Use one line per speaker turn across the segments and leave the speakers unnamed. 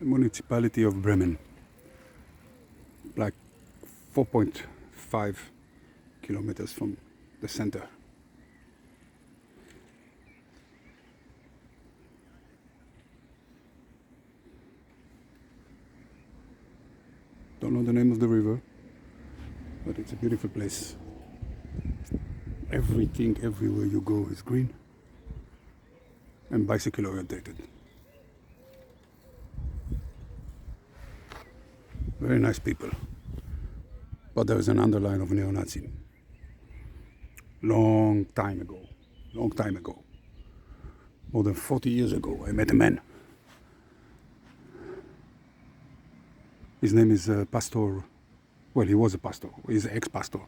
the municipality of Bremen, like 4.5 kilometers from the center. Don't know the name of the river, but it's a beautiful place. Everything, everywhere you go is green and bicycle orientated. Very nice people. But there is an underline of neo-Nazi. Long time ago, more than 40 years ago, I met a man. His name is Pastor, well, he was a pastor, he's an ex-pastor,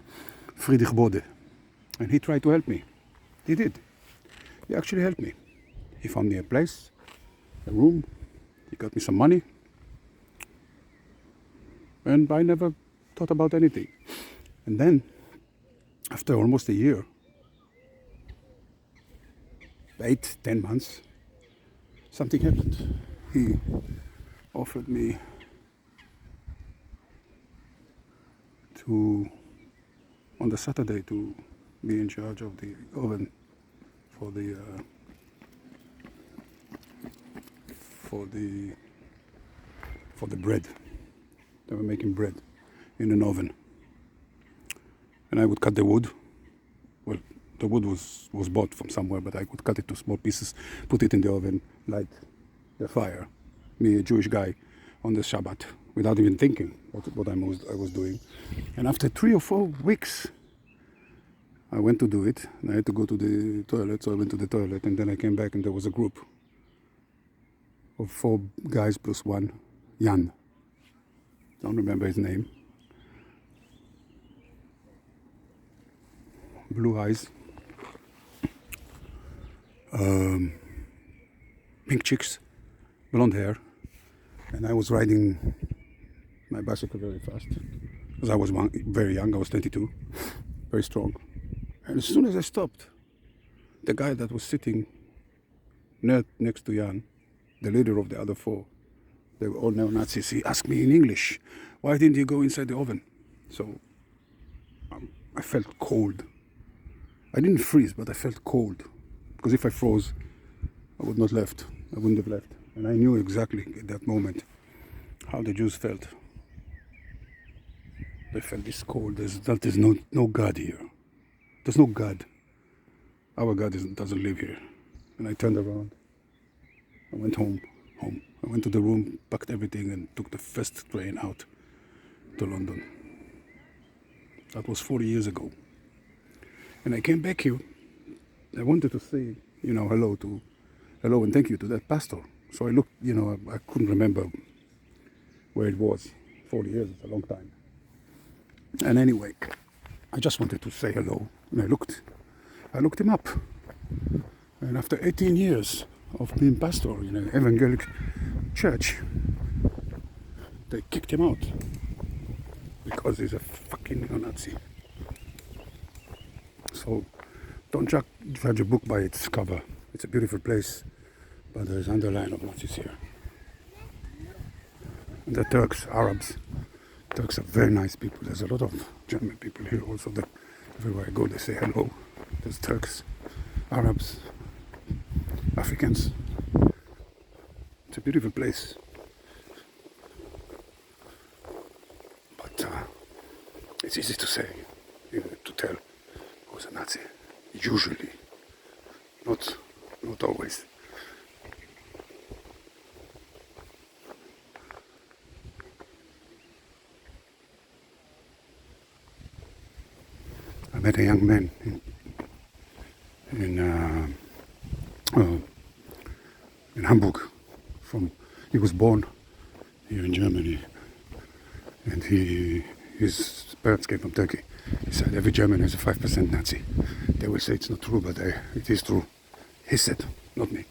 Friedrich Bode. And he tried to help me. He did. He actually helped me. He found me a place, a room, he got me some money, and I never thought about anything. And then, after almost a year, 8-10 months, something happened. He offered me on the Saturday to be in charge of the oven for the bread. They were making bread in an oven, and I would cut the wood. Well, the wood was bought from somewhere, but I could cut it to small pieces, put it in the oven, light the fire. Me, a Jewish guy, on the Shabbat, without even thinking what I was doing. And after 3 or 4 weeks, I went to do it, and I had to go to the toilet, so I went to the toilet, and then I came back, and there was a group of 4 guys plus 1, Jan. Don't remember his name. Blue eyes, pink cheeks, blonde hair, and I was riding my bicycle very fast because I was very young. I was 22, very strong. And as soon as I stopped, the guy that was sitting next to Jan, the leader of the other 4, they were all neo-Nazis. He asked me in English, "Why didn't you go inside the oven?" So I felt cold. I didn't freeze, but I felt cold. Because if I froze, I would not left. I wouldn't have left. And I knew exactly at that moment how the Jews felt. They felt this cold. There's no God here. There's no God. Our God doesn't live here. And I turned around. I went home. I went to the room, packed everything, and took the first train out to London. That was 40 years ago. And I came back here. I wanted to say, hello and thank you to that pastor. So I looked, I couldn't remember where it was. 40 years is a long time. And anyway, I just wanted to say hello. And I looked him up. And after 18 years of being pastor in an evangelical church, they kicked him out because he's a fucking neo-Nazi. So don't judge a book by its cover. It's a beautiful place, but there's underline of Nazis here. And the Turks are very nice people. There's a lot of German people here also. That everywhere I go, they say hello. There's Turks, Arabs, Africans. It's a beautiful place. But it's easy to say, to tell who's a Nazi. Usually, not always. I met a young man in Hamburg. He was born here in Germany, and his parents came from Turkey. He said every German is a 5% Nazi. They will say it's not true, but it is true. He said, not me.